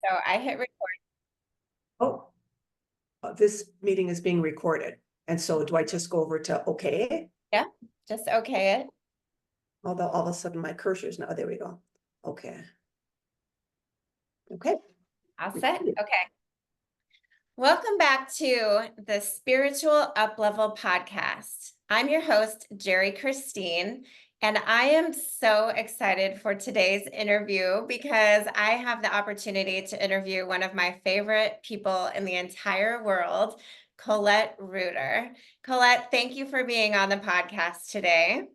So I hit record. Oh, this meeting is being recorded. And so do I just go over to okay? Yeah, just okay it. Although all of a sudden my cursor's now, there we go. Okay. Okay. All set. Okay. Welcome back to the Spiritual Uplevel Podcast. I'm your host, Jeri Cristine, and I am so excited for today's interview because I have the opportunity to interview one of my favorite people in the entire world, Colette Reuter. Colette, thank you for being on the podcast today.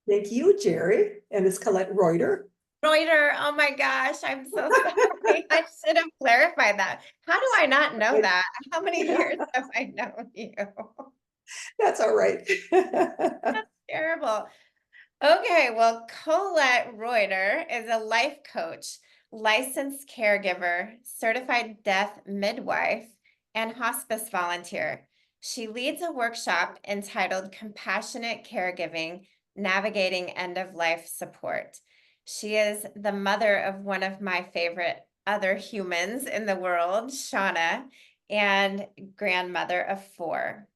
Thank you, Jeri. And it's Colette Reuter. Reuter, oh my gosh, I'm so sorry. I should have clarified that. How do I not know that? How many years have I known you? That's all right. That's terrible. Okay, well, Colette Reuter is a life coach, licensed caregiver, certified death midwife, and hospice volunteer. She leads a workshop entitled Compassionate Caregiving, Navigating End-of-Life Support. She is the mother of one of my favorite other humans in the world, Shauna, and grandmother of 4.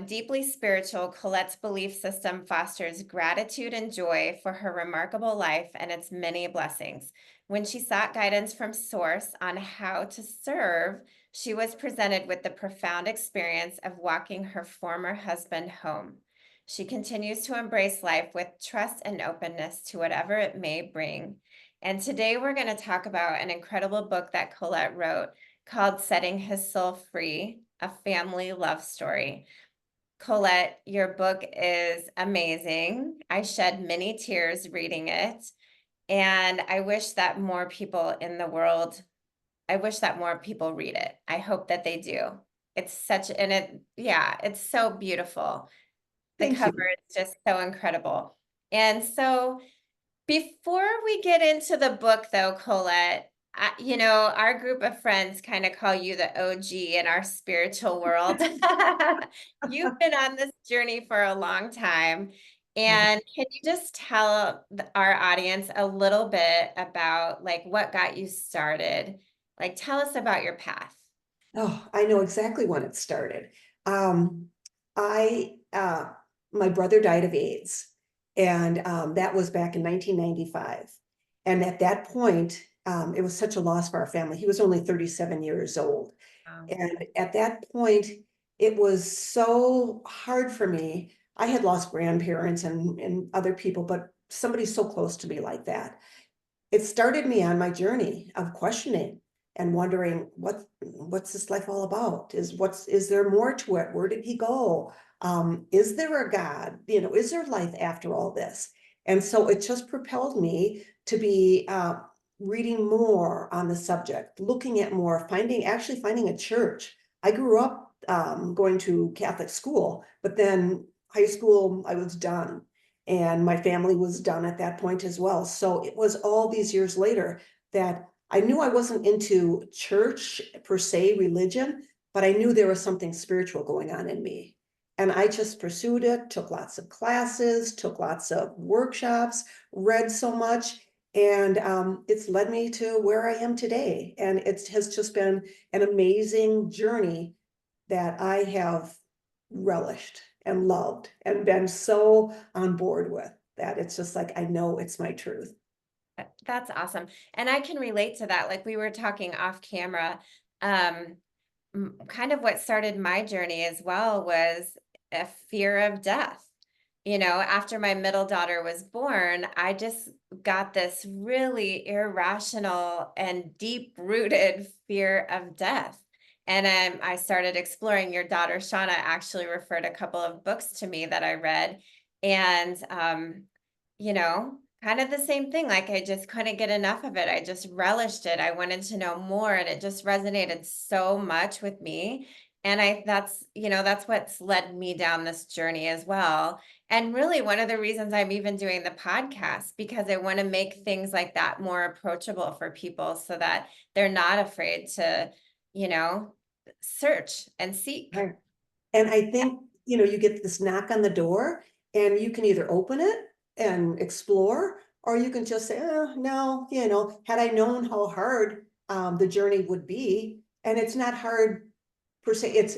Deeply spiritual, Colette's belief system fosters gratitude and joy for her remarkable life and its many blessings. When she sought guidance from Source on how to serve, she was presented with the profound experience of walking her former husband home. She continues to embrace life with trust and openness to whatever it may bring. And today we're going to talk about an incredible book that Colette wrote called Setting His Soul Free, a Family Love Story. Colette, your book is amazing. I shed many tears reading it, and I wish that more people in the world, I wish that more people read it. I hope that they do. It's such, and it's so beautiful. The Thank cover you. is just so incredible. And so before we get into the book though, Colette, our group of friends kind of call you the OG in our spiritual world. You've been on this journey for a long time. And can you just tell our audience a little bit about like what got you started? Like tell us about your path. Oh, I know exactly when it started. Um, I My brother died of AIDS, and that was back in 1995. And at that point, it was such a loss for our family. He was only 37 years old. Wow. And at that point, it was so hard for me. I had lost grandparents and other people, but somebody so close to me like that. It started me on my journey of questioning and wondering what's this life all about? Is there more to it? Where did he go? Is there a God? Is there life after all this? And so it just propelled me to be reading more on the subject, looking at more, actually finding a church. I grew up going to Catholic school, but then high school, I was done. And my family was done at that point as well. So it was all these years later that I knew I wasn't into church per se, religion, but I knew there was something spiritual going on in me. And I just pursued it, took lots of classes, took lots of workshops, read so much. And it's led me to where I am today. And it has just been an amazing journey that I have relished and loved and been so on board with that. It's just like, I know it's my truth. That's awesome. And I can relate to that. Like we were talking off camera. Kind of what started my journey as well was a fear of death. After my middle daughter was born, I just got this really irrational and deep-rooted fear of death. And I started exploring. Your daughter, Shauna, actually referred a couple of books to me that I read. And, kind of the same thing. Like I just couldn't get enough of it. I just relished it. I wanted to know more, and it just resonated so much with me. And that's what's led me down this journey as well. And really one of the reasons I'm even doing the podcast, because I want to make things like that more approachable for people so that they're not afraid to, you know, search and seek. Right. And I think, you get this knock on the door and you can either open it and explore, or you can just say, oh, no, had I known how hard the journey would be. And it's not hard per se. It's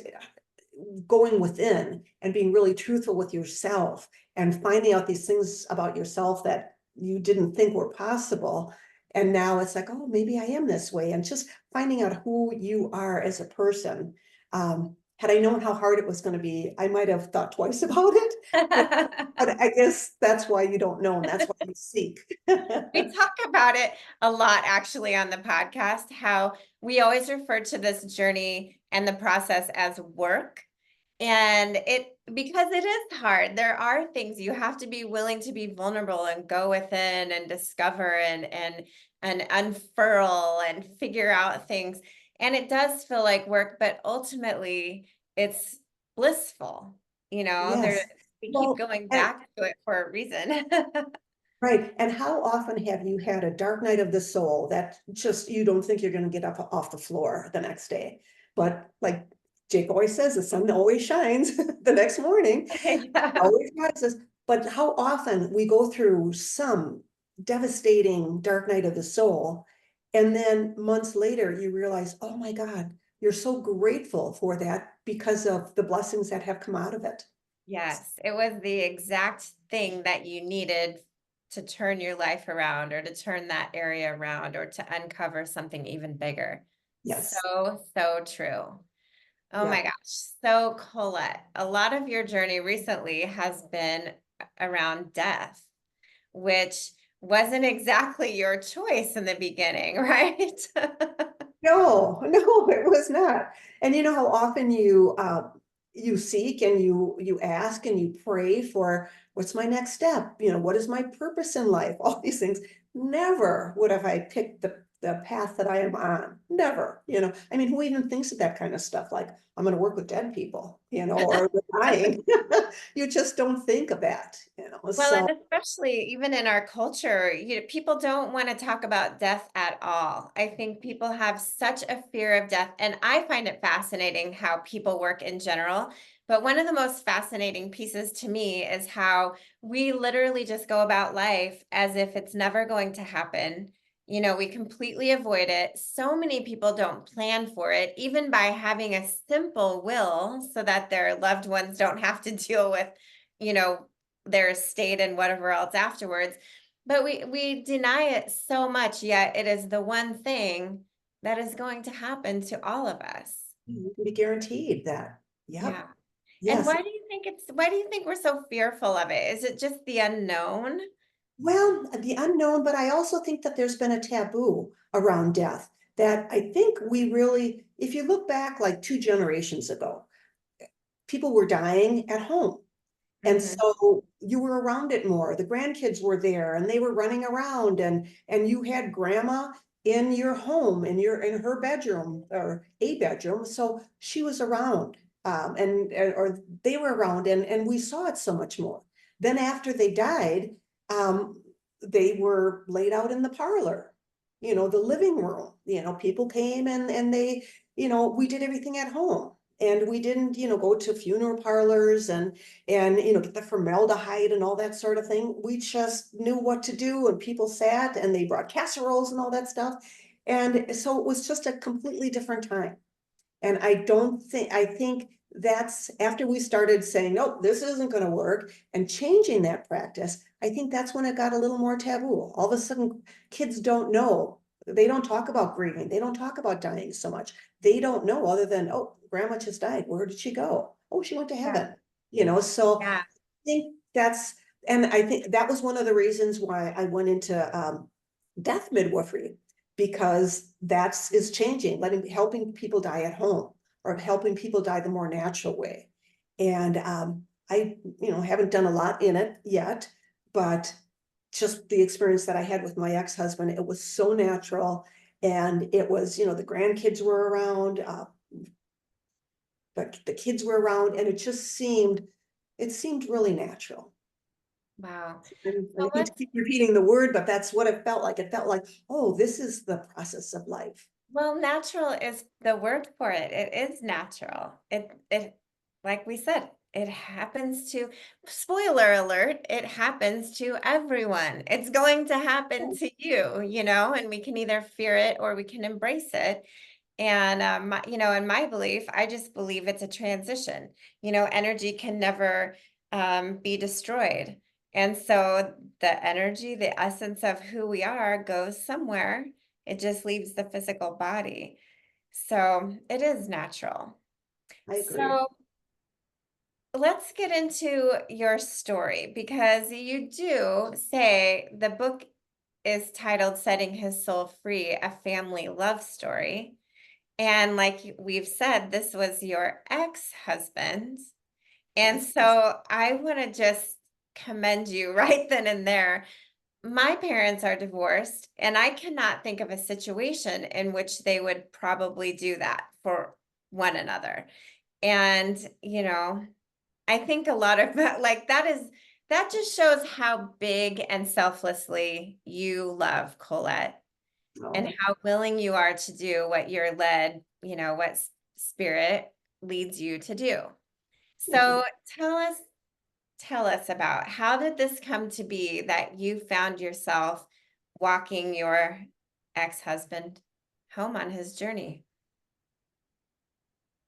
going within and being really truthful with yourself and finding out these things about yourself that you didn't think were possible. And now it's like, oh, maybe I am this way. And just finding out who you are as a person. Had I known how hard it was going to be, I might have thought twice about it. But I guess that's why you don't know, and that's why you seek. We talk about it a lot actually on the podcast, how we always refer to this journey and the process as work. And because it is hard, there are things you have to be willing to be vulnerable and go within and discover and unfurl and figure out things. And it does feel like work, but ultimately it's blissful. Yes. We keep Well, going and back to it for a reason. right. And how often have you had a dark night of the soul that just you don't think you're going to get up off the floor the next day? But like Jake always says, the sun always shines the next morning, Yeah. always rises. But how often we go through some devastating dark night of the soul, and then months later you realize, oh my God, you're so grateful for that because of the blessings that have come out of it. Yes, it was the exact thing that you needed to turn your life around or to turn that area around or to uncover something even bigger. Yes. So, so true. Oh my Yeah. gosh. So, Colette, a lot of your journey recently has been around death, which wasn't exactly your choice in the beginning, right? No, no, it was not. And you know how often you seek and you ask and you pray for what's my next step? What is my purpose in life? All these things. Never would have I picked the path that I am on. Never, I mean, who even thinks of that kind of stuff? Like, I'm going to work with dead people, or with dying. You just don't think of that. Well, So and especially even in our culture, people don't want to talk about death at all. I think people have such a fear of death, and I find it fascinating how people work in general. But one of the most fascinating pieces to me is how we literally just go about life as if it's never going to happen. We completely avoid it. So many people don't plan for it, even by having a simple will so that their loved ones don't have to deal with, you know, their estate and whatever else afterwards. But we deny it so much, yet it is the one thing that is going to happen to all of us. you can be guaranteed that. Yep. Yeah. And Yes. why do you think we're so fearful of it? Is it just the unknown? Well, the unknown, but I also think that there's been a taboo around death that I think we really, if you look back like 2 generations ago, people were dying at home. And Hmm. so you were around it more. The grandkids were there and they were running around and you had grandma in your home, in her bedroom or a bedroom. So she was around. Or they were around and we saw it so much more. Then after they died, they were laid out in the parlor, the living room. People came and they, we did everything at home. And we didn't, go to funeral parlors and get the formaldehyde and all that sort of thing. We just knew what to do, and people sat and they brought casseroles and all that stuff. And so it was just a completely different time. And I think that's after we started saying, nope, this isn't going to work, and changing that practice, I think that's when it got a little more taboo. All of a sudden, kids don't know. They don't talk about grieving. They don't talk about dying so much. They don't know other than, oh, grandma just died. Where did she go? Oh, she went to Yeah. heaven. So I Yeah. think and I think that was one of the reasons why I went into death midwifery, because that's is changing, helping people die at home or helping people die the more natural way. And I, haven't done a lot in it yet, but just the experience that I had with my ex-husband, it was so natural. And it was, the grandkids were around, but the kids were around, and it seemed really natural. Wow. And So I hate to let's keep repeating the word, but that's what it felt like. It felt like, oh, this is the process of life. Well, natural is the word for it. It is natural. Like we said, it happens to, spoiler alert, it happens to everyone. It's going to happen to you, and we can either fear it or we can embrace it. And, in my belief, I just believe it's a transition. Energy can never be destroyed. And so the energy, the essence of who we are goes somewhere. It just leaves the physical body. So it is natural. I agree. So let's get into your story because you do say the book is titled Setting His Soul Free, a Family Love Story. And like we've said, this was your ex-husband. And Yes. so I want to just commend you right then and there. My parents are divorced, and I cannot think of a situation in which they would probably do that for one another. And, I think a lot of like that just shows how big and selflessly you love Colette and Oh, how willing you are to do what you're led, what spirit leads you to do. thank So you. tell us about how did this come to be that you found yourself walking your ex-husband home on his journey?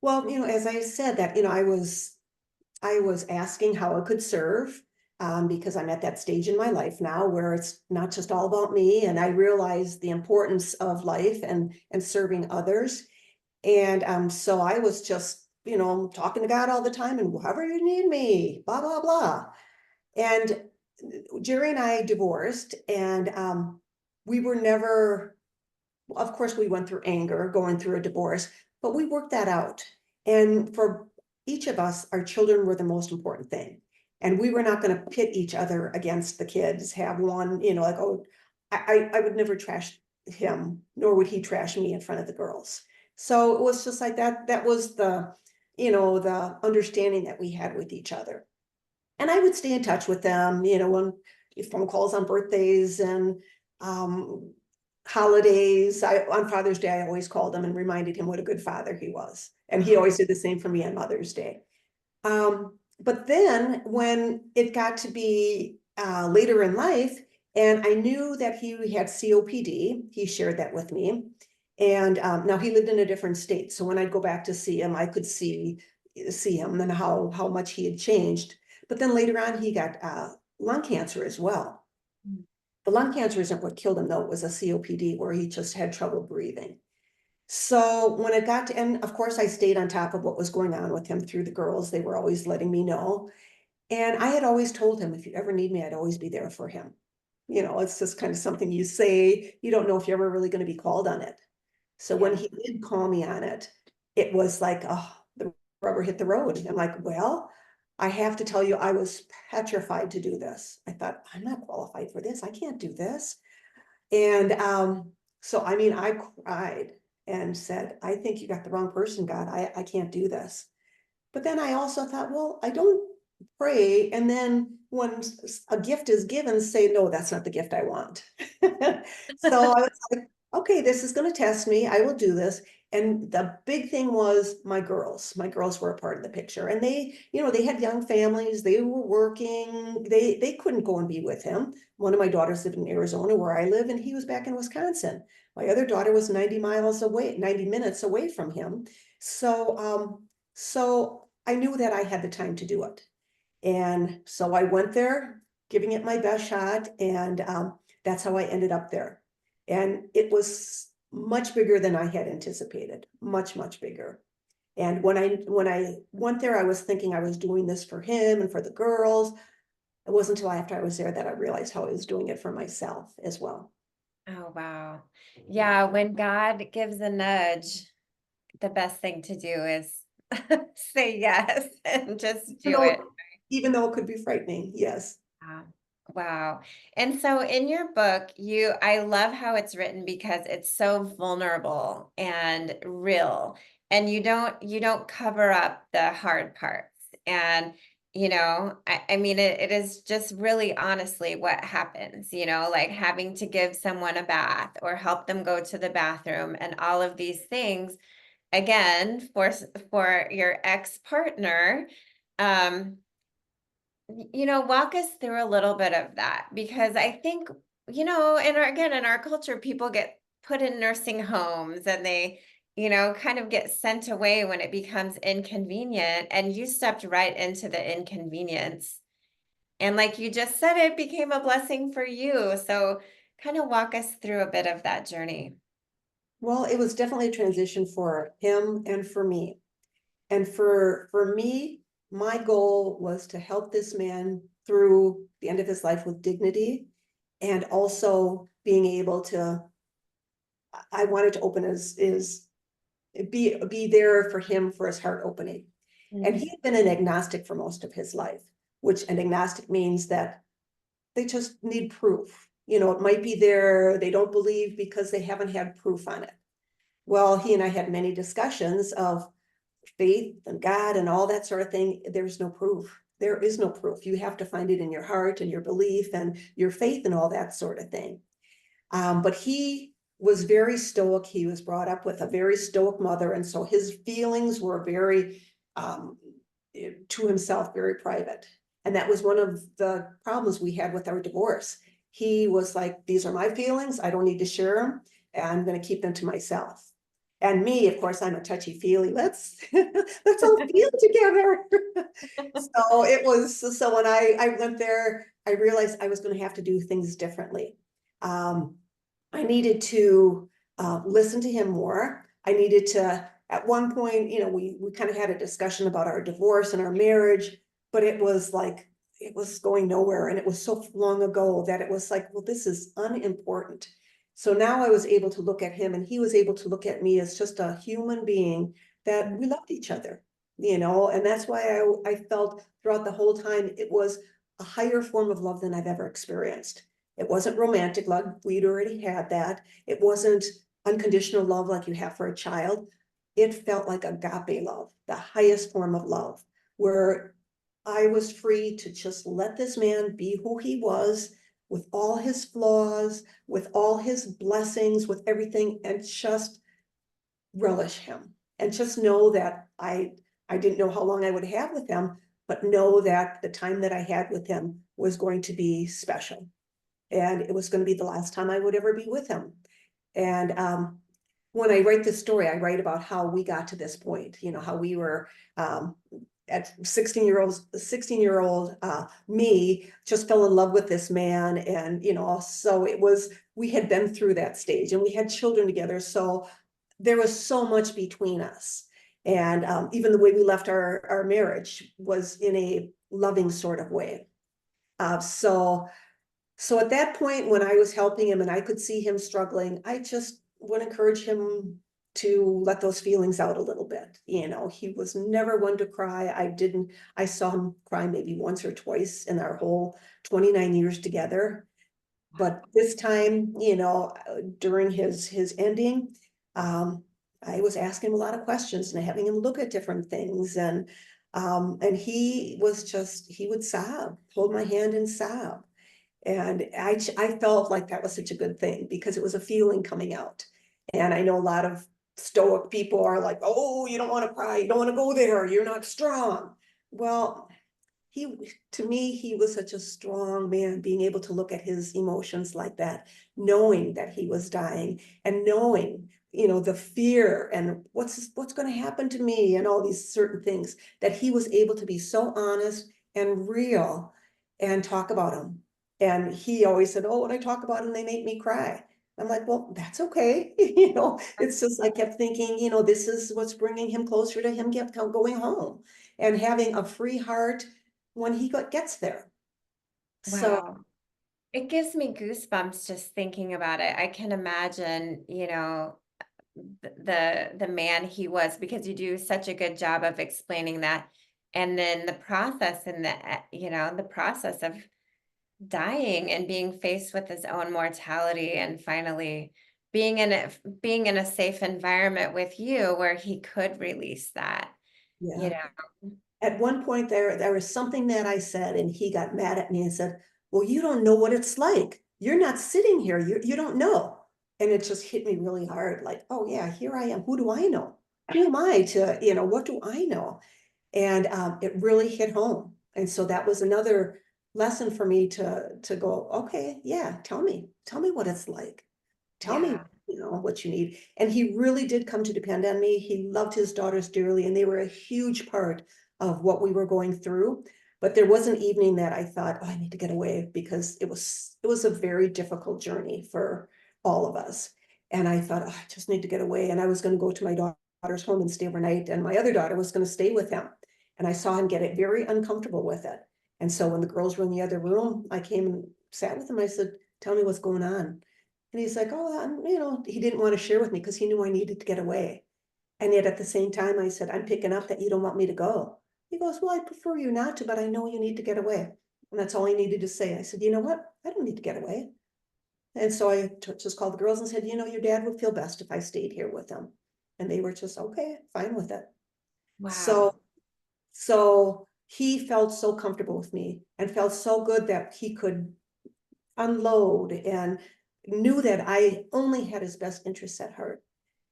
Well, as I said that, I was asking how I could serve, because I'm at that stage in my life now where it's not just all about me, and I realize the importance of life and serving others. And so I was just, talking to God all the time and however you need me, blah, blah, blah. And Jerry and I divorced, and we were never, of course, we went through anger going through a divorce, but we worked that out. And for each of us, our children were the most important thing. And we were not going to pit each other against the kids, have one, like, oh, I would never trash him, nor would he trash me in front of the girls. So it was just like that. That was the understanding that we had with each other. And I would stay in touch with them, when phone calls on birthdays and um, holidays. On Father's Day, I always called him and reminded him what a good father he was. And he always did the same for me on Mother's Day. But then when it got to be later in life, and I knew that he had COPD, he shared that with me. And now he lived in a different state. So when I'd go back to see him, I could see him and how much he had changed. But then later on, he got lung cancer as well. Mm. The lung cancer isn't what killed him, though. It was a COPD where he just had trouble breathing. So when it got to, and of course, I stayed on top of what was going on with him through the girls. They were always letting me know. And I had always told him, if you ever need me, I'd always be there for him. It's just kind of something you say. You don't know if you're ever really going to be called on it. So when Yeah. he did call me on it, it was like, oh, the rubber hit the road. I'm like, well, I have to tell you, I was petrified to do this. I thought, I'm not qualified for this. I can't do this. And so, I mean, I cried and said, I think you got the wrong person, God. I can't do this. But then I also thought, well, I don't pray. And then when a gift is given, say, no, that's not the gift I want. So I was like, okay, this is going to test me. I will do this. And the big thing was my girls. My girls were a part of the picture. And they had young families. They were working. They couldn't go and be with him. One of my daughters lived in Arizona where I live, and he was back in Wisconsin. My other daughter was 90 miles away, 90 minutes away from him. So I knew that I had the time to do it. And so I went there, giving it my best shot, and that's how I ended up there. And it was much bigger than I had anticipated, much, much bigger. And when I went there, I was thinking I was doing this for him and for the girls. It wasn't until after I was there that I realized how I was doing it for myself as well. Oh, wow. Yeah, when God gives a nudge, the best thing to do is say yes and just Even do it. though, even though it could be frightening, yes. Wow. Wow. And so in your book, I love how it's written because it's so vulnerable and real. And you don't cover up the hard parts. And, I mean, it is just really honestly what happens, like having to give someone a bath or help them go to the bathroom and all of these things, again, for your ex-partner, Walk us through a little bit of that, because I think, in our culture, people get put in nursing homes and they, kind of get sent away when it becomes inconvenient. And you stepped right into the inconvenience. And like you just said, it became a blessing for you. So kind of walk us through a bit of that journey. Well, it was definitely a transition for him and for me. And for me, my goal was to help this man through the end of his life with dignity, and also being able to, I wanted to open his be there for him for his heart opening. And he had been an agnostic for most of his life, which an agnostic means that they just need proof. It might be there, they don't believe because they haven't had proof on it. Well, he and I had many discussions of faith and God and all that sort of thing. There's no proof. There is no proof. You have to find it in your heart and your belief and your faith and all that sort of thing. But he was very stoic. He was brought up with a very stoic mother. And so his feelings were very, to himself, very private. And that was one of the problems we had with our divorce. He was like, these are my feelings. I don't need to share them. And I'm going to keep them to myself. And me, of course, I'm a touchy-feely. Let's all feel together. So when I went there, I realized I was going to have to do things differently. I needed to listen to him more. I needed to, at one point, we kind of had a discussion about our divorce and our marriage, but it was like, it was going nowhere. And it was so long ago that it was like, well, this is unimportant. So now I was able to look at him and he was able to look at me as just a human being that we loved each other, and that's why I felt throughout the whole time it was a higher form of love than I've ever experienced. It wasn't romantic love. We'd already had that. It wasn't unconditional love like you have for a child. It felt like agape love, the highest form of love, where I was free to just let this man be who he was, with all his flaws, with all his blessings, with everything, and just relish him. And just know that I didn't know how long I would have with him, but know that the time that I had with him was going to be special. And it was going to be the last time I would ever be with him. And when I write this story, I write about how we got to this point, how we were at 16-year-old me just fell in love with this man. And, so we had been through that stage and we had children together. So there was so much between us. And even the way we left our marriage was in a loving sort of way. So at that point, when I was helping him and I could see him struggling, I just would encourage him to let those feelings out a little bit. He was never one to cry. I saw him cry maybe once or twice in our whole 29 years together. But this time, during his ending, I was asking him a lot of questions and having him look at different things. And he would sob, hold my hand and sob. And I felt like that was such a good thing because it was a feeling coming out. And I know a lot of stoic people are like, oh, you don't want to cry, you don't want to go there, you're not strong. Well, to me, he was such a strong man, being able to look at his emotions like that, knowing that he was dying and knowing, the fear and what's going to happen to me and all these certain things, that he was able to be so honest and real and talk about them. And he always said, oh, when I talk about them, they make me cry. I'm like, well, that's okay. It's just, I kept thinking, this is what's bringing him closer to him going home and having a free heart when he gets there. So Wow. It gives me goosebumps just thinking about it. I can imagine, the man he was, because you do such a good job of explaining that. And then the process and the process of dying and being faced with his own mortality and finally being in a safe environment with you where he could release that, you yeah, know. at one point there was something that I said, and he got mad at me and said, well, you don't know what it's like. You're not sitting here. You don't know. And it just hit me really hard. Like, oh yeah, here I am. Who do I know? Who am I to, what do I know? And it really hit home. And so that was another lesson for me to go, okay, yeah, tell me what it's like. Tell me, Yeah. what you need. And he really did come to depend on me. He loved his daughters dearly, and they were a huge part of what we were going through. But there was an evening that I thought, oh, I need to get away, because it was a very difficult journey for all of us. And I thought, oh, I just need to get away. And I was going to go to my daughter's home and stay overnight. And my other daughter was going to stay with him. And I saw him get it very uncomfortable with it. And so when the girls were in the other room, I came and sat with him. I said, tell me what's going on. And he's like, oh, he didn't want to share with me because he knew I needed to get away. And yet at the same time, I said, I'm picking up that you don't want me to go. He goes, well, I prefer you not to, but I know you need to get away. And that's all he needed to say. I said, you know what? I don't need to get away. And so I just called the girls and said, your dad would feel best if I stayed here with him. And they were just, okay, fine with it. Wow. So he felt so comfortable with me and felt so good that he could unload and knew that I only had his best interests at heart.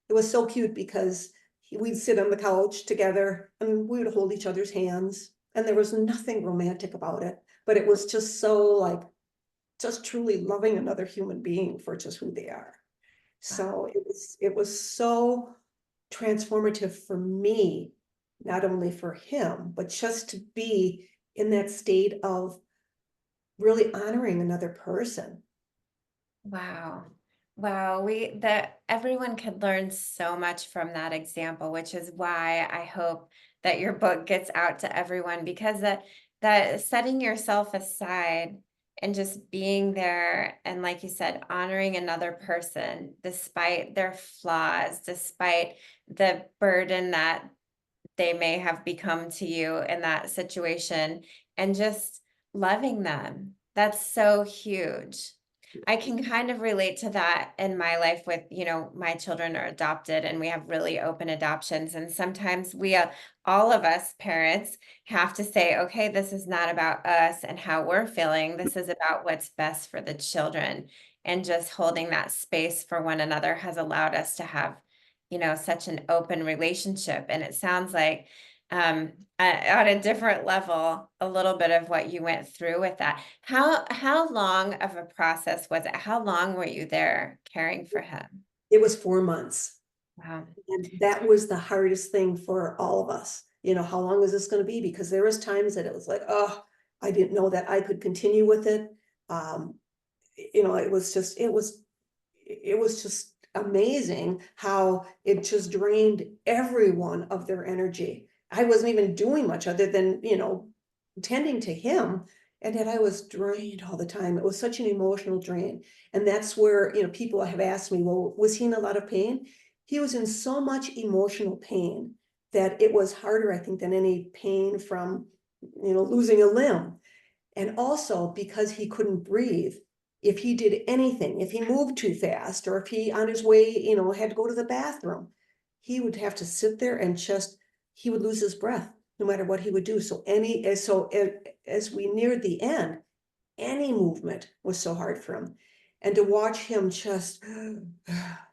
It was so cute because we'd sit on the couch together and we would hold each other's hands, and there was nothing romantic about it, but it was just so like, just truly loving another human being for just who they are. Wow. So it was so transformative for me, not only for him, but just to be in that state of really honoring another person. Wow. Wow. That everyone could learn so much from that example, which is why I hope that your book gets out to everyone, because that setting yourself aside and just being there, and like you said, honoring another person despite their flaws, despite the burden that they may have become to you in that situation, and just loving them. That's so huge. I can kind of relate to that in my life with, my children are adopted and we have really open adoptions. And sometimes all of us parents have to say, okay, this is not about us and how we're feeling. This is about what's best for the children. And just holding that space for one another has allowed us to have, such an open relationship. And it sounds like, on a different level, a little bit of what you went through with that. How long of a process was it? How long were you there caring for him? It was 4 months. Wow. And that was the hardest thing for all of us. How long is this going to be? Because there was times that it was like, oh, I didn't know that I could continue with it. Um, it was just amazing how it just drained everyone of their energy. I wasn't even doing much other than, tending to him. And yet I was drained all the time. It was such an emotional drain. And that's where, people have asked me, well, was he in a lot of pain? He was in so much emotional pain that it was harder, I think, than any pain from, losing a limb. And also because he couldn't breathe, if he did anything, if he moved too fast, or if he on his way, had to go to the bathroom, he would have to sit there and he would lose his breath no matter what he would do. As we neared the end, any movement was so hard for him. And to watch him just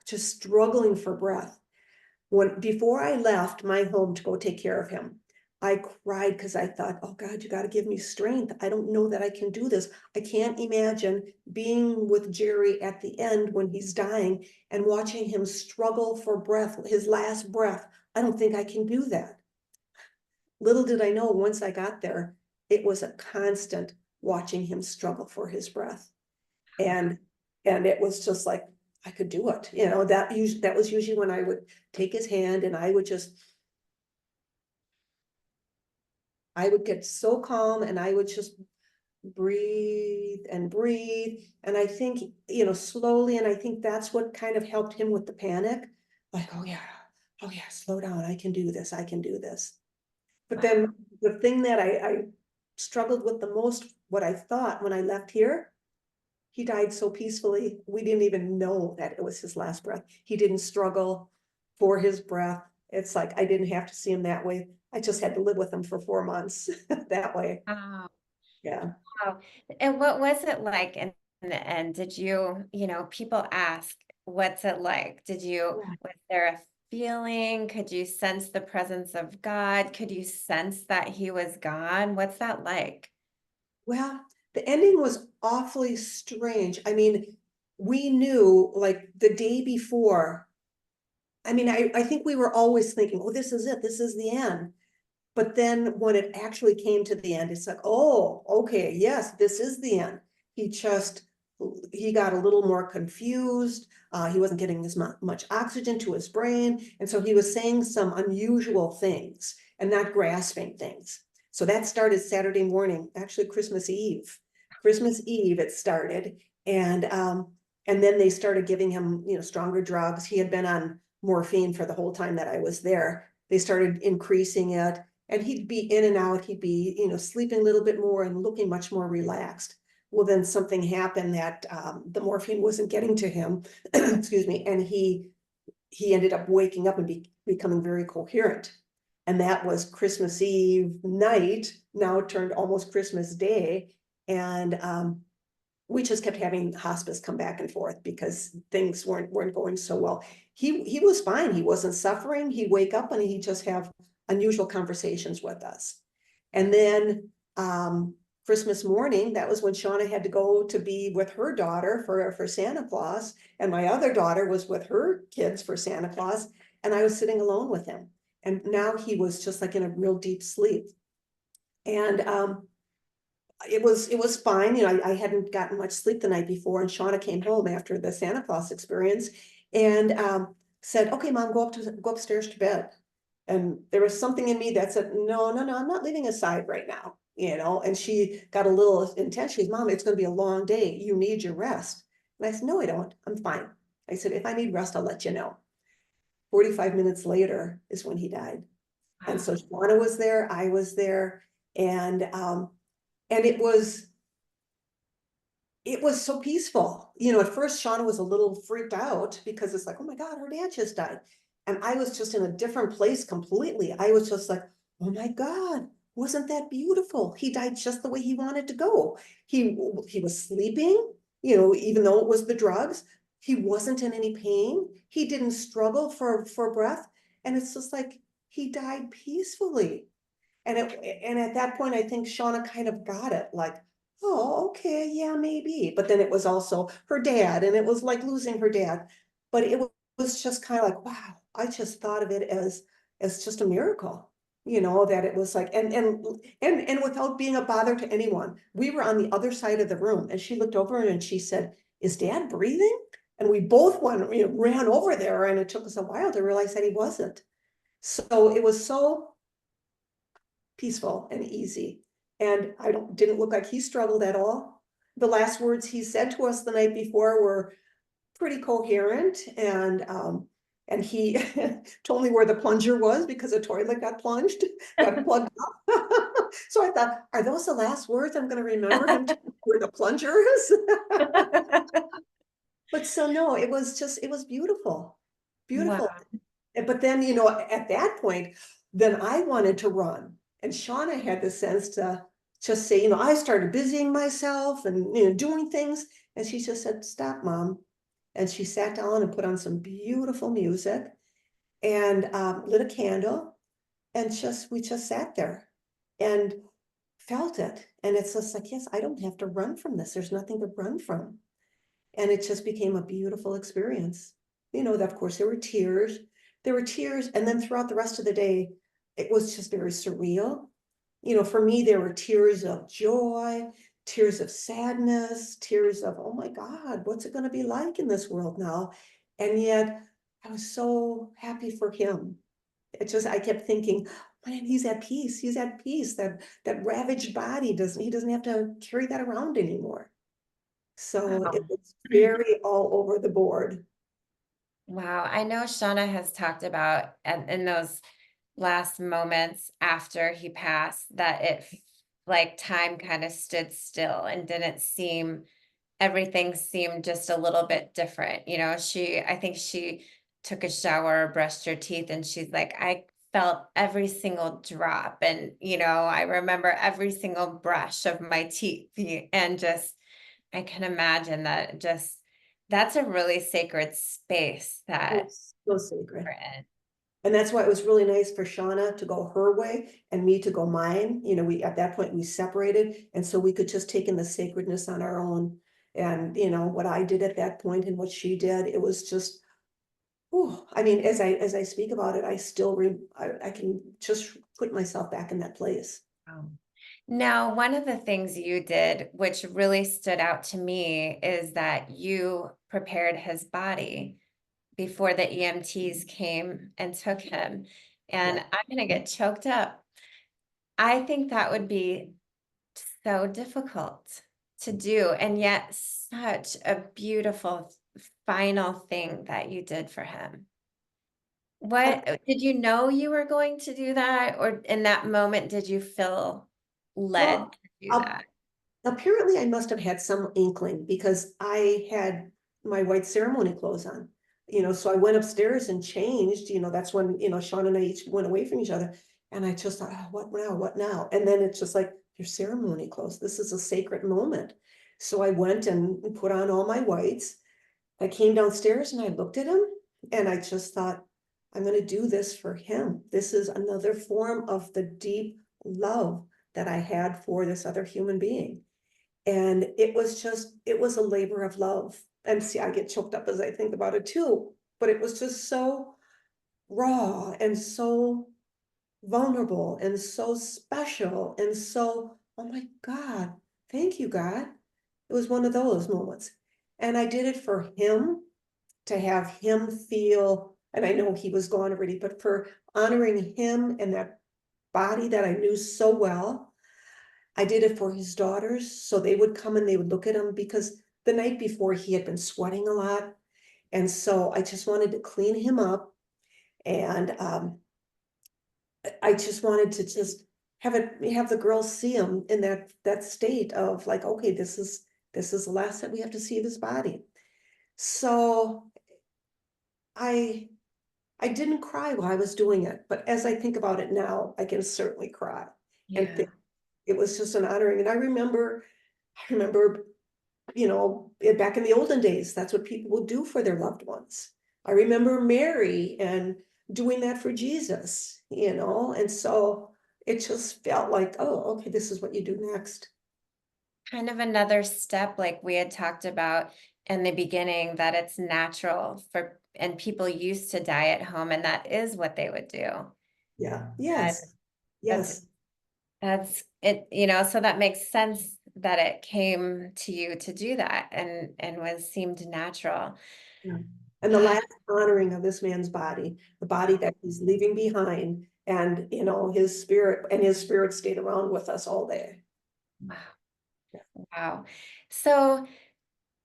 struggling for breath. Before I left my home to go take care of him, I cried because I thought, oh God, you got to give me strength. I don't know that I can do this. I can't imagine being with Jeri at the end when he's dying and watching him struggle for breath, his last breath. I don't think I can do that. Little did I know, once I got there, it was a constant watching him struggle for his breath. And it was just like, I could do it. That was usually when I would take his hand and I would get so calm and I would just breathe and breathe. And I think, slowly, and I think that's what kind of helped him with the panic. Like, oh yeah, slow down. I can do this. I can do this. But Wow. then the thing that I struggled with the most, what I thought when I left here, he died so peacefully. We didn't even know that it was his last breath. He didn't struggle for his breath. It's like I didn't have to see him that way. I just had to live with him for 4 months that way. Wow. Yeah. Wow. And what was it like in the end? Did people ask, what's it like? Was there feeling? Could you sense the presence of God? Could you sense that he was gone? What's that like? Well, the ending was awfully strange. I mean, we knew like the day before. I mean, I think we were always thinking, oh, this is it. This is the end. But then when it actually came to the end, it's like, oh, okay, yes, this is the end. He just, he got a little more confused. He wasn't getting as much oxygen to his brain. And so he was saying some unusual things and not grasping things. So that started Saturday morning, actually Christmas Eve. Christmas Eve it started. And then they started giving him, stronger drugs. He had been on morphine for the whole time that I was there. They started increasing it, and he'd be in and out. He'd be, sleeping a little bit more and looking much more relaxed. Well, then something happened that the morphine wasn't getting to him, excuse me, and he ended up waking up and becoming very coherent. And that was Christmas Eve night, now turned almost Christmas Day. And we just kept having hospice come back and forth because things weren't going so well. He was fine. He wasn't suffering. He'd wake up and he'd just have unusual conversations with us. And then Christmas morning, that was when Shauna had to go to be with her daughter for Santa Claus. And my other daughter was with her kids for Santa Claus. And I was sitting alone with him. And now he was just like in a real deep sleep. And it was fine. I hadn't gotten much sleep the night before, and Shauna came home after the Santa Claus experience and said, okay, Mom, go upstairs to bed. And there was something in me that said, no, I'm not leaving his side right now, and she got a little intense. She goes, Mom, it's going to be a long day. You need your rest. And I said, no, I don't. I'm fine. I said, if I need rest, I'll let you know. 45 minutes later is when he died. And so Shauna was there, I was there, and it was so peaceful. At first Shauna was a little freaked out because it's like, oh my God, her dad just died. And I was just in a different place completely. I was just like, oh my God, wasn't that beautiful? He died just the way he wanted to go. He was sleeping, even though it was the drugs. He wasn't in any pain. He didn't struggle for breath. And it's just like he died peacefully. And at that point, I think Shauna kind of got it, like, oh, okay, yeah, maybe. But then it was also her dad, and it was like losing her dad. But it was just kind of like, wow, I just thought of it as just a miracle, that it was like, and without being a bother to anyone. We were on the other side of the room, and she looked over and she said, is Dad breathing? And we both ran over there, and it took us a while to realize that he wasn't. So it was so peaceful and easy. And didn't look like he struggled at all. The last words he said to us the night before were pretty coherent, and he told me where the plunger was because a toilet got plugged up. So I thought, are those the last words I'm going to remember him where the plunger is? But so no, it was beautiful, beautiful. Wow. But then, at that point, then I wanted to run. And Shauna had the sense to just say, I started busying myself and, doing things. And she just said, stop, Mom. And she sat down and put on some beautiful music and lit a candle. And we just sat there and felt it. And it's just like, yes, I don't have to run from this. There's nothing to run from. And it just became a beautiful experience. That of course there were tears. And then throughout the rest of the day, it was just very surreal. For me, there were tears of joy, tears of sadness, tears of, oh my God, what's it going to be like in this world now? And yet I was so happy for him. I kept thinking, man, he's at peace. He's at peace. That ravaged body he doesn't have to carry that around anymore. So it Wow. was very all over the board. Wow. I know Shauna has talked about in those last moments after he passed that like time kind of stood still and didn't seem, everything seemed just a little bit different. I think she took a shower, brushed her teeth, and she's like, I felt every single drop. And, I remember every single brush of my teeth and just, I can imagine that just, that's a really sacred space that It's so sacred. we're in. And that's why it was really nice for Shauna to go her way and me to go mine. You know, we, at that point, we separated. And so we could just take in the sacredness on our own. And, you know, what I did at that point and what she did, it was just, oh, I mean, as I speak about it, I still, I can just put myself back in that place. Wow. Now, one of the things you did, which really stood out to me, is that you prepared his body before the EMTs came and took him. And Yeah. I'm going to get choked up. I think that would be so difficult to do, and yet such a beautiful final thing that you did for him. What did you know you were going to do that, or in that moment did you feel led Well, to do I'll, that? apparently I must have had some inkling because I had my white ceremony clothes on, you know, so I went upstairs and changed, you know, that's when, you know, Sean and I each went away from each other. And I just thought, oh, what now? What now? And then it's just like, your ceremony clothes. This is a sacred moment. So I went and put on all my whites. I came downstairs and I looked at him and I just thought, I'm going to do this for him. This is another form of the deep love that I had for this other human being. And it was just, it was a labor of love. And see, I get choked up as I think about it too, but it was just so raw and so vulnerable and so special and so, oh my God, thank you, God. It was one of those moments. And I did it for him, to have him feel, and I know he was gone already, but for honoring him and that body that I knew so well. I did it for his daughters, so they would come and they would look at him because the night before he had been sweating a lot. And so I just wanted to clean him up. And I just wanted to just have the girls see him in that state of like, okay, this is the last that we have to see this body. So I I didn't cry while I was doing it, but as I think about it now, I can certainly cry and Yeah. think it was just an honoring. And I remember, you know, back in the olden days, that's what people would do for their loved ones. I remember Mary and doing that for Jesus, you know, and so it just felt like, oh, okay, this is what you do next. Kind of another step, like we had talked about in the beginning, that it's natural for, and people used to die at home, and that is what they would do. Yeah, And yes, that's yes. that's it, so that makes sense that it came to you to do that, and was seemed natural. Yeah. And the last honoring of this man's body, the body that he's leaving behind, and you know, his spirit stayed around with us all day. Wow. Wow. So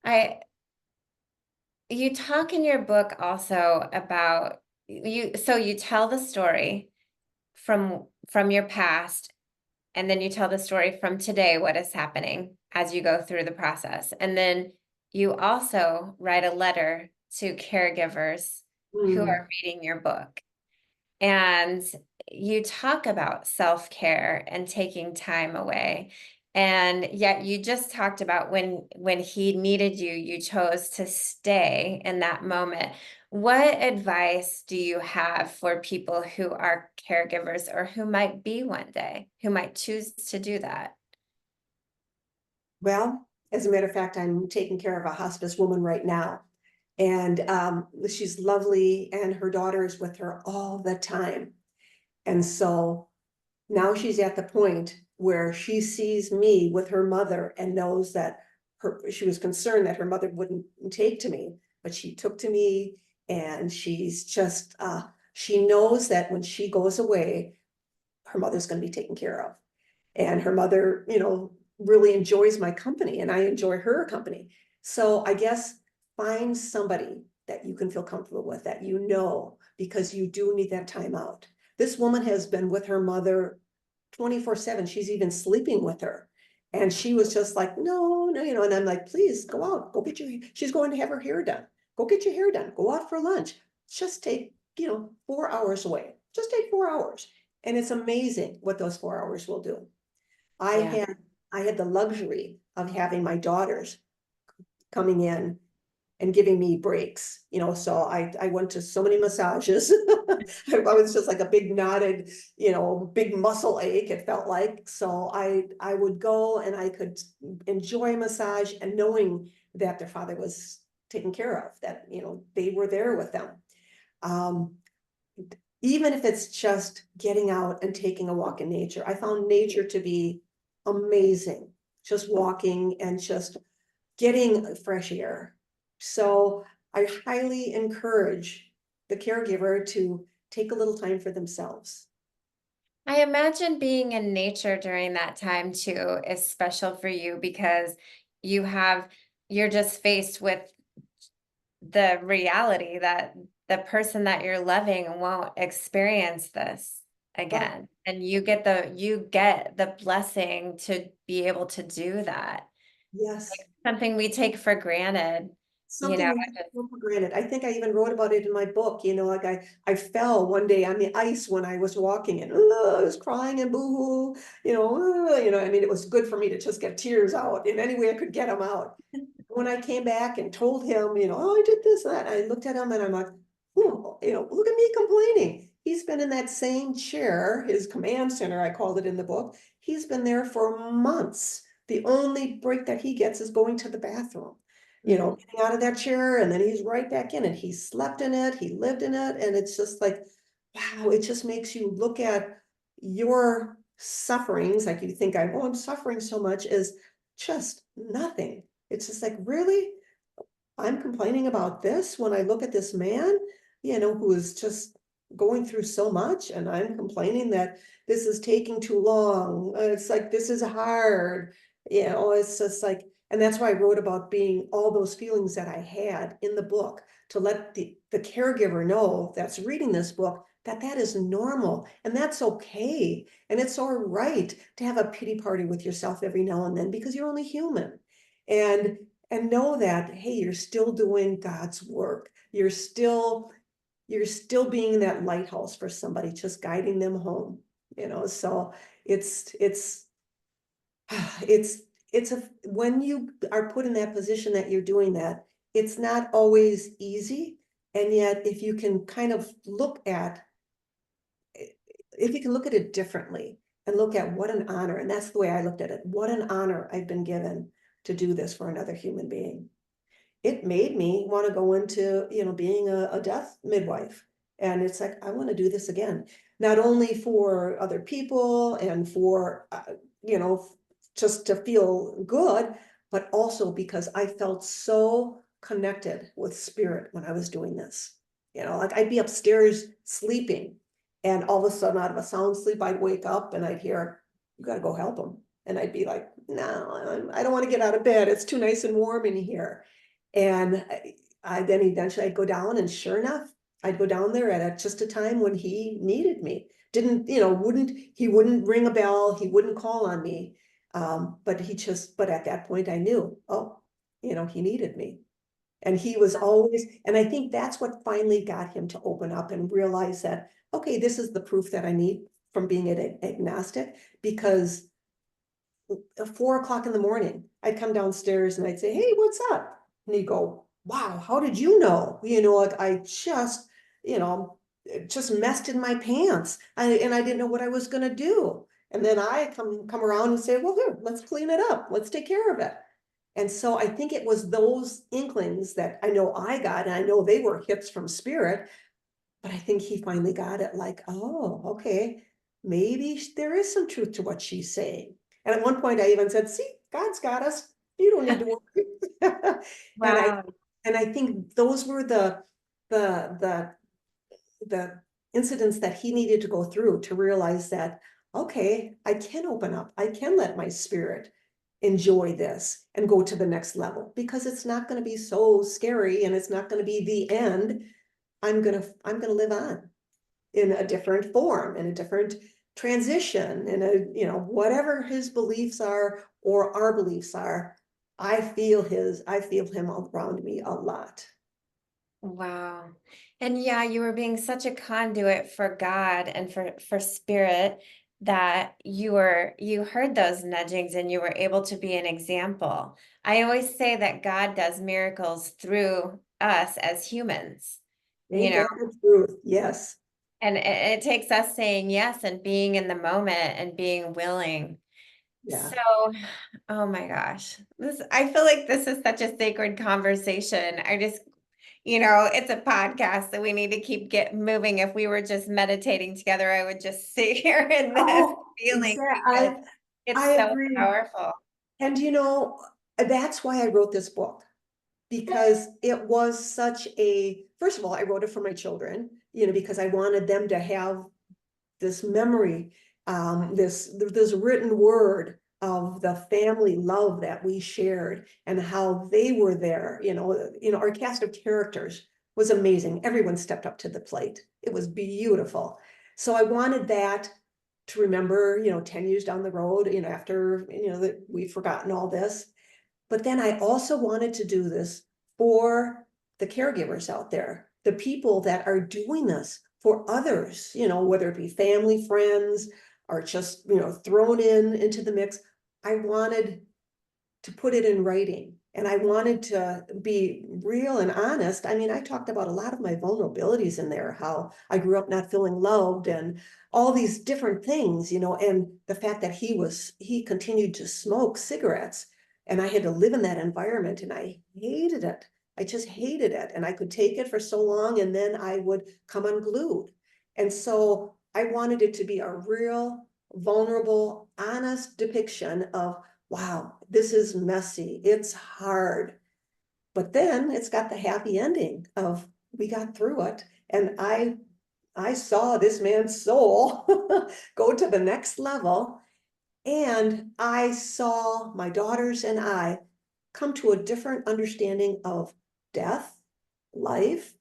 I you talk in your book also about you tell the story from your past, and then you tell the story from today, what is happening as you go through the process. And then you also write a letter to caregivers who Mm. are reading your book. And you talk about self-care and taking time away. And yet you just talked about when he needed you, you chose to stay in that moment. What advice do you have for people who are caregivers, or who might be one day, who might choose to do that? Well, as a matter of fact, I'm taking care of a hospice woman right now. And she's lovely, and her daughter is with her all the time. And so now she's at the point where she sees me with her mother and knows that she was concerned that her mother wouldn't take to me, but she took to me. And she's just, she knows that when she goes away, her mother's going to be taken care of. And her mother, you know, really enjoys my company and I enjoy her company. So I guess find somebody that you can feel comfortable with, that you know, because you do need that time out. This woman has been with her mother 24/7. She's even sleeping with her. And she was just like, no, no, you know, and I'm like, please go out, go get she's going to have her hair done. Go get your hair done, go out for lunch. Just take, you know, 4 hours away. Just take 4 hours. And it's amazing what those 4 hours will do. I Yeah. had I had the luxury of having my daughters coming in and giving me breaks, so I went to so many massages. I was just like a big knotted, big muscle ache, it felt like. So I would go and I could enjoy a massage and knowing that their father was taken care of, that, they were there with them. Um, Even if it's just getting out and taking a walk in nature, I found nature to be amazing. Just walking and just getting fresh air. So I highly encourage the caregiver to take a little time for themselves. I imagine being in nature during that time too is special for you because you have you're just faced with the reality that the person that you're loving won't experience this Right. again. And you get the blessing to be able to do that. Yes. Something we take for granted, you know. Something we take for granted. I think I even wrote about it in my book, like I fell one day on the ice when I was walking and I was crying and boo-hoo, I mean, it was good for me to just get tears out in any way I could get them out. When I came back and told him, oh, I did this, that, I looked at him and I'm like, oh, look at me complaining. He's been in that same chair, his command center, I called it in the book. He's been there for months. The only break that he gets is going to the bathroom, Mm. getting out of that chair, and then he's right back in it. He slept in it, he lived in it, and it's just like, wow, it just makes you look at your sufferings, like you think, I'm suffering so much, is just nothing. It's just like, really? I'm complaining about this when I look at this man, who is just going through so much, and I'm complaining that this is taking too long. It's like, this is hard. It's just like, and that's why I wrote about being all those feelings that I had in the book to let the caregiver know that's reading this book that that is normal and that's okay. And it's all right to have a pity party with yourself every now and then because you're only human. And and know that, hey, you're still doing God's work. You're still being that lighthouse for somebody, just guiding them home. So it's it's it's a when you are put in that position that you're doing that, it's not always easy. And yet, if you can look at it differently and look at what an honor, and that's the way I looked at it, what an honor I've been given to do this for another human being. It made me want to go into, being a death midwife. And it's like, I want to do this again, not only for other people and for, just to feel good, but also because I felt so connected with spirit when I was doing this. Like I'd be upstairs sleeping and all of a sudden out of a sound sleep, I'd wake up and I'd hear, you got to go help them. And I'd be like, no, I don't want to get out of bed. It's too nice and warm in here. And I then eventually I'd go down, and sure enough, I'd go down there at just a time when he needed me. Didn't, he wouldn't ring a bell, he wouldn't call on me. But at that point I knew, oh, he needed me. And he was always, and I think that's what finally got him to open up and realize that, okay, this is the proof that I need from being an agnostic, because at 4 o'clock in the morning, I'd come downstairs and I'd say, hey, what's up? And he'd go, wow, how did you know? Like I just, it just messed in my pants. And I didn't know what I was gonna do. And then I come around and say, well, here, let's clean it up. Let's take care of it. And so I think it was those inklings that I know I got, and I know they were hits from spirit, but I think he finally got it, like, oh, okay, maybe there is some truth to what she's saying. And at one point I even said, see, God's got us. You don't need to worry. And I Wow. and I think those were the the the incidents that he needed to go through to realize that, okay, I can open up. I can let my spirit enjoy this and go to the next level, because it's not going to be so scary and it's not going to be the end. I'm gonna live on in a different form, in a different transition, in whatever his beliefs are or our beliefs are. I feel him around me a lot. Wow. And yeah, you were being such a conduit for God and for spirit that you heard those nudgings and you were able to be an example. I always say that God does miracles through us as humans, you Ain't know, that the truth? Yes. and it takes us saying yes and being in the moment and being willing. Yeah. So, oh my gosh, I feel like this is such a sacred conversation. It's a podcast that we need to keep moving. If we were just meditating together, I would just sit here in this Oh, feeling because exactly. it's I so agree. powerful. And that's why I wrote this book, because it was first of all, I wrote it for my children, because I wanted them to have this memory, this written word of the family love that we shared and how they were there. Our cast of characters was amazing. Everyone stepped up to the plate. It was beautiful. So I wanted that to remember, 10 years down the road, after, that we've forgotten all this. But then I also wanted to do this for the caregivers out there, the people that are doing this for others, whether it be family, friends, or just, thrown into the mix. I wanted to put it in writing, and I wanted to be real and honest. I mean, I talked about a lot of my vulnerabilities in there, how I grew up not feeling loved and all these different things, and the fact that he continued to smoke cigarettes, and I had to live in that environment, and I hated it. I just hated it. And I could take it for so long, and then I would come unglued. And so I wanted it to be a real, vulnerable, honest depiction of, wow, this is messy. It's hard. But then it's got the happy ending of we got through it. And I saw this man's soul go to the next level. And I saw my daughters and I come to a different understanding of death, life,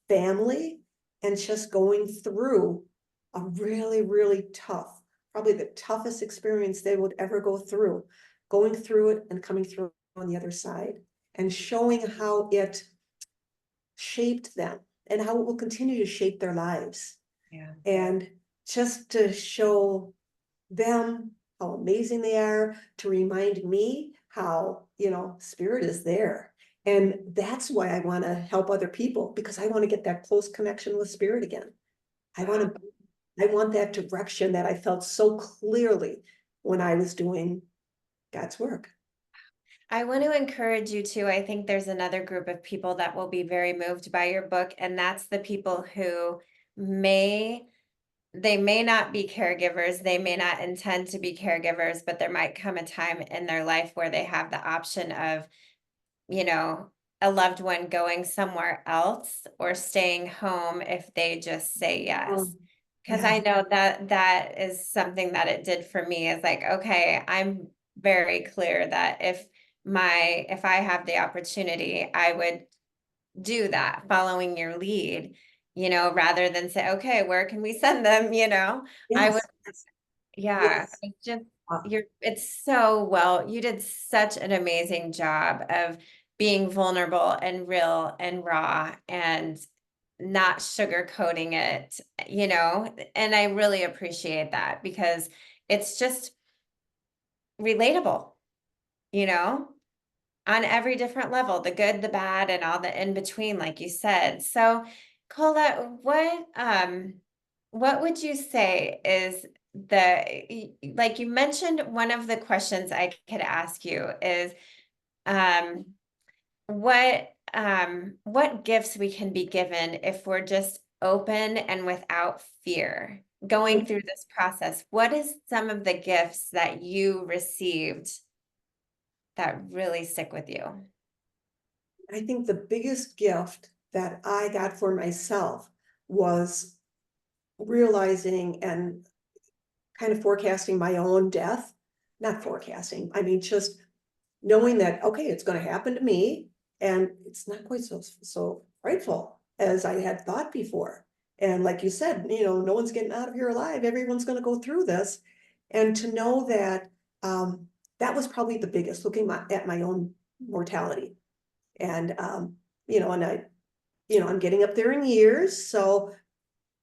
family, and just going through a really, really tough, probably the toughest experience they would ever go through, going through it and coming through on the other side, and showing how it shaped them and how it will continue to shape their lives. Yeah. And just to show them how amazing they are, to remind me how, spirit is there. And that's why I want to help other people, because I want to get that close connection with spirit again. Wow. I want that direction that I felt so clearly when I was doing God's work. I want to encourage you too. I think there's another group of people that will be very moved by your book, and that's the people who may they may not be caregivers, they may not intend to be caregivers, but there might come a time in their life where they have the option of, you know, a loved one going somewhere else or staying home if they just say yes. Because Yeah. I know that that is something that it did for me, is like, okay, I'm very clear that if I have the opportunity, I would do that following your lead, rather than say, okay, where can we send them? I would, Yes. yeah, Yes. it's just, Uh, it's so well, you did such an amazing job of being vulnerable and real and raw and not sugarcoating it, and I really appreciate that because it's just relatable, you know? On every different level, the good, the bad, and all the in between, like you said. So, Colette, what would you say is like you mentioned, one of the questions I could ask you is, um, what gifts we can be given if we're just open and without fear going through this process? What is some of the gifts that you received that really stick with you? I think the biggest gift that I got for myself was realizing and kind of forecasting my own death. Not forecasting, I mean, just knowing that, okay, it's going to happen to me, and it's not quite so frightful as I had thought before. And like you said, no one's getting out of here alive. Everyone's going to go through this. And to know that, that was probably the biggest, looking at my own mortality. And, and I'm getting up there in years, so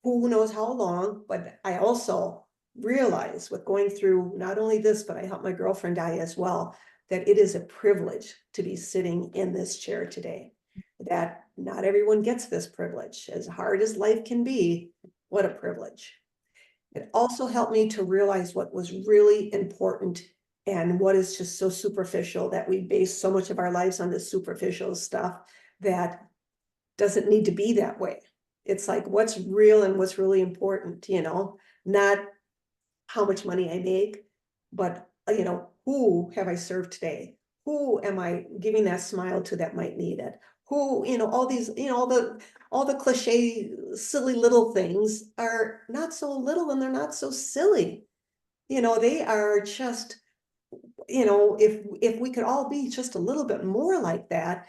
who knows how long, but I also realize with going through not only this, but I helped my girlfriend die as well, that it is a privilege to be sitting in this chair today. That not everyone gets this privilege. As hard as life can be, what a privilege. It also helped me to realize what was really important and what is just so superficial, that we base so much of our lives on this superficial stuff that doesn't need to be that way. It's like what's real and what's really important, not how much money I make, but who have I served today? Who am I giving that smile to that might need it? Who, all these, all the cliche, silly little things are not so little and they're not so silly. They are just, if we could all be just a little bit more like that,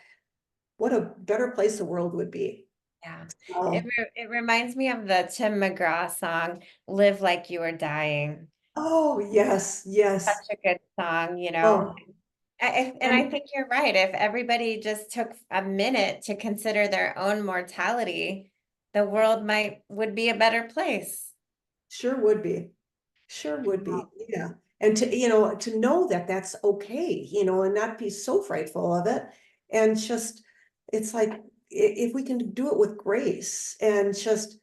what a better place the world would be. Yeah. So, It reminds me of the Tim McGraw song, Live Like You Were Dying. oh, yes, yes. Such a good song, you know. Oh, And I and think you're right. If everybody just took a minute to consider their own mortality, the world would be a better place. sure would be. Sure would be, yeah. And to know that that's okay, and not be so frightful of it. And just, it's like, if we can do it with grace and just,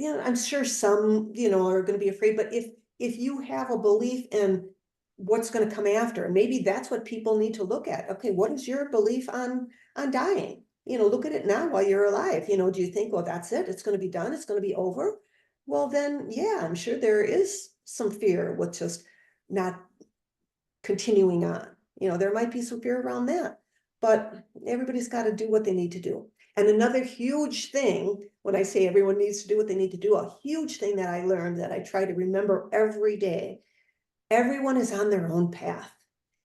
I'm sure some, are going to be afraid, but if you have a belief in what's going to come after, and maybe that's what people need to look at. Okay, what is your belief on dying? Look at it now while you're alive. Do you think, well, that's it, it's going to be done, it's going to be over? Well, then, yeah, I'm sure there is some fear with just not continuing on. There might be some fear around that, but everybody's got to do what they need to do. And another huge thing, when I say everyone needs to do what they need to do, a huge thing that I learned that I try to remember every day, everyone is on their own path.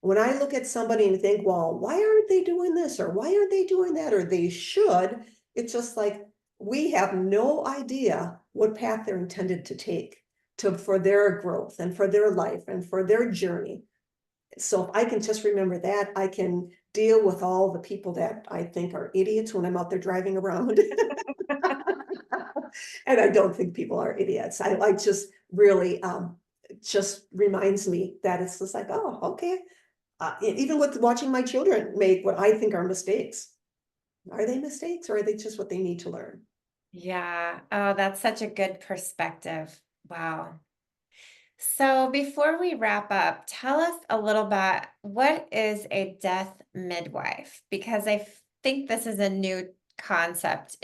When I look at somebody and think, well, why aren't they doing this? Or why aren't they doing that? Or they should, it's just like, we have no idea what path they're intended to take for their growth and for their life and for their journey. So if I can just remember that, I can deal with all the people that I think are idiots when I'm out there driving around. And I don't think people are idiots. I just really, just reminds me that it's just like, oh, okay. Even with watching my children make what I think are mistakes. Are they mistakes or are they just what they need to learn? Yeah. Oh, that's such a good perspective. Wow. So before we wrap up, tell us a little bit, what is a death midwife? Because think this is a new concept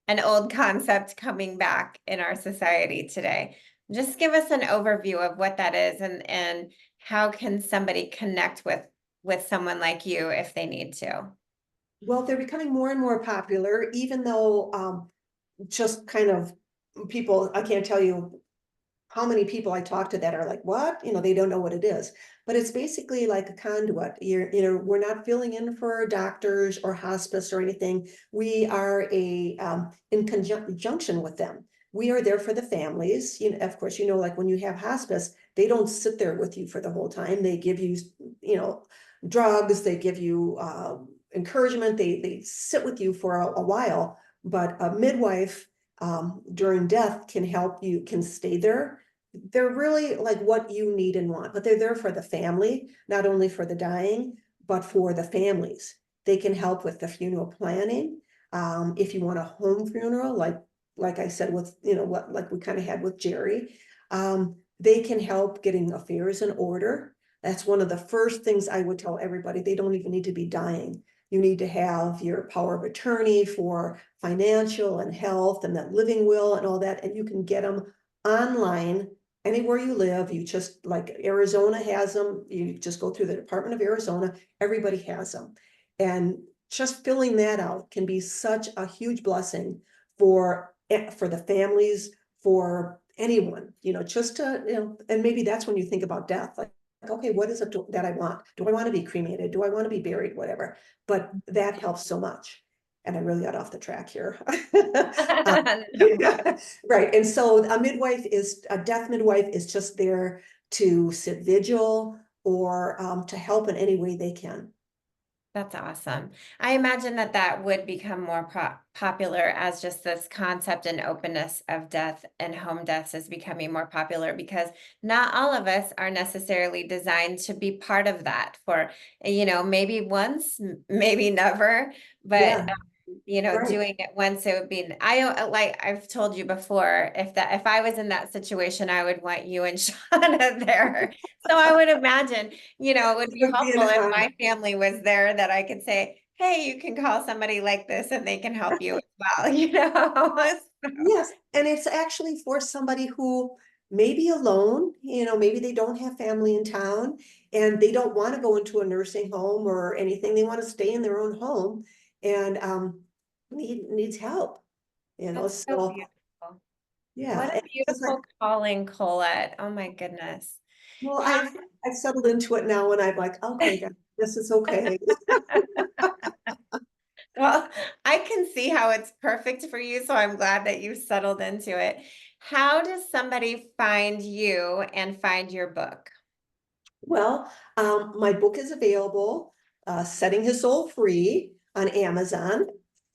an old concept coming back in our society today. Just give us an overview of what that is and how can somebody connect with someone like you if they need to. Well, they're becoming more and more popular, even though just kind of people, I can't tell you how many people I talk to that are like, what? They don't know what it is. But it's basically like a conduit. We're not filling in for doctors or hospice or anything. We are in conjunction with them. We are there for the families. Of course, like when you have hospice, they don't sit there with you for the whole time. They give you, drugs, they give you encouragement, they sit with you for a while. But a midwife during death can help you, can stay there. They're really like what you need and want, but they're there for the family, not only for the dying, but for the families. They can help with the funeral planning. If you want a home funeral, like I said, with, what, like we kind of had with Jeri, they can help getting affairs in order. That's one of the first things I would tell everybody. They don't even need to be dying. You need to have your power of attorney for financial and health and that living will and all that. And you can get them online anywhere you live. You just, like Arizona has them. You just go through the Department of Arizona. Everybody has them. And just filling that out can be such a huge blessing for the families, for anyone, just to, and maybe that's when you think about death, like, okay, what is it that I want? Do I want to be cremated? Do I want to be buried? Whatever. But that helps so much. And I really got off the track here. Yeah, right. And so a death midwife is just there to sit vigil or to help in any way they can. That's awesome. I imagine that that would become more popular as just this concept and openness of death and home deaths is becoming more popular because not all of us are necessarily designed to be part of that for, maybe once, maybe never, but Yeah, right. doing it once it would be, like I've told you before, if I was in that situation, I would want you and Shauna there. So I would imagine, it would It be would be an helpful if honor. my family was there that I could say, hey, you can call somebody like this and they can help you as well, So, Yes, and it's actually for somebody who may be alone, maybe they don't have family in town and they don't want to go into a nursing home or anything. They want to stay in their own home and needs help, that's so so beautiful. What yeah. a And it's just like, beautiful calling, Colette. Oh my goodness. well, How I've settled into it now and I'm like, okay, this is okay. Well, I can see how it's perfect for you, so I'm glad that you settled into it. How does somebody find you and find your book? Well, my book is available, Setting His Soul Free on Amazon.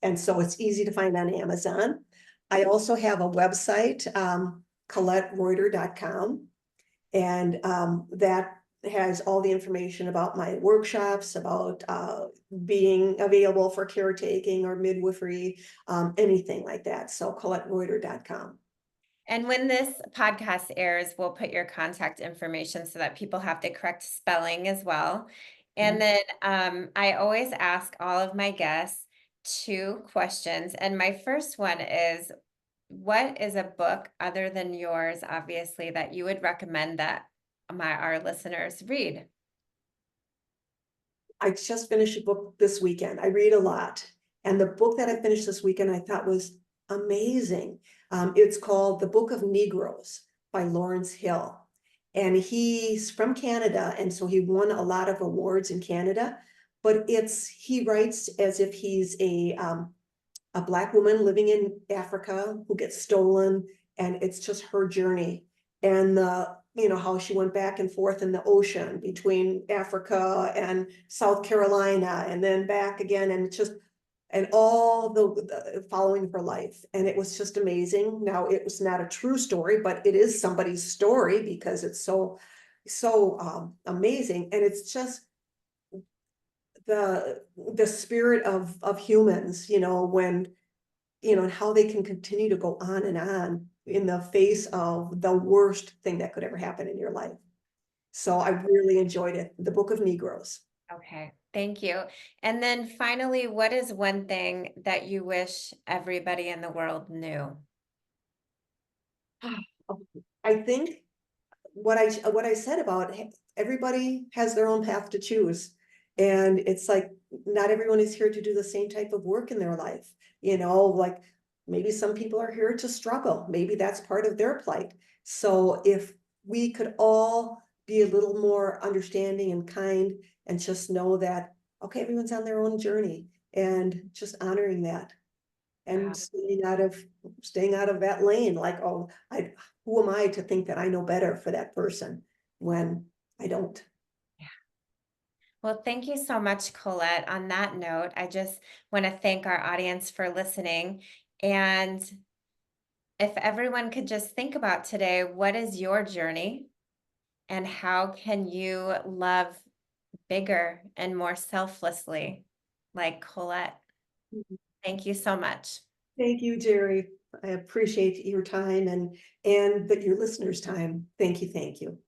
And so it's easy to find on Amazon. I also have a website, ColetteReuter.com. And that has all the information about my workshops, about being available for caretaking or midwifery, anything like that. So ColetteReuter.com. And when this podcast airs, we'll put your contact information so that people have the correct spelling as well. And then I always ask all of my guests two questions. And my first one is, what is a book other than yours, obviously, that you would recommend that our listeners read? I just finished a book this weekend. I read a lot. And the book that I finished this weekend I thought was amazing. It's called The Book of Negroes by Lawrence Hill. And he's from Canada. And so he won a lot of awards in Canada. But he writes as if he's a Black woman living in Africa who gets stolen, and it's just her journey and how she went back and forth in the ocean between Africa and South Carolina and then back again, and it's just and all the following her life, and it was just amazing. Now it was not a true story, but it is somebody's story because it's so amazing, and it's just the spirit of humans, when and how they can continue to go on in the face of the worst thing that could ever happen in your life. So I really enjoyed it. The Book of Negroes. Okay, thank you. And then finally, what is one thing that you wish everybody in the world knew? I think what I said about everybody has their own path to choose. And it's like not everyone is here to do the same type of work in their life. Like maybe some people are here to struggle. Maybe that's part of their plight. So if we could all be a little more understanding and kind and just know that, okay, everyone's on their own journey and just honoring that and Wow. staying out of that lane, like, oh, who am I to think that I know better for that person when I don't? Well, thank you so much, Colette. On that note, I just want to thank our audience for listening. And if everyone could just think about today, what is your journey and how can you love bigger and more selflessly like Colette? Thank you so much. Thank you, Jeri. I appreciate your time and your listeners' time. Thank you. Thank you.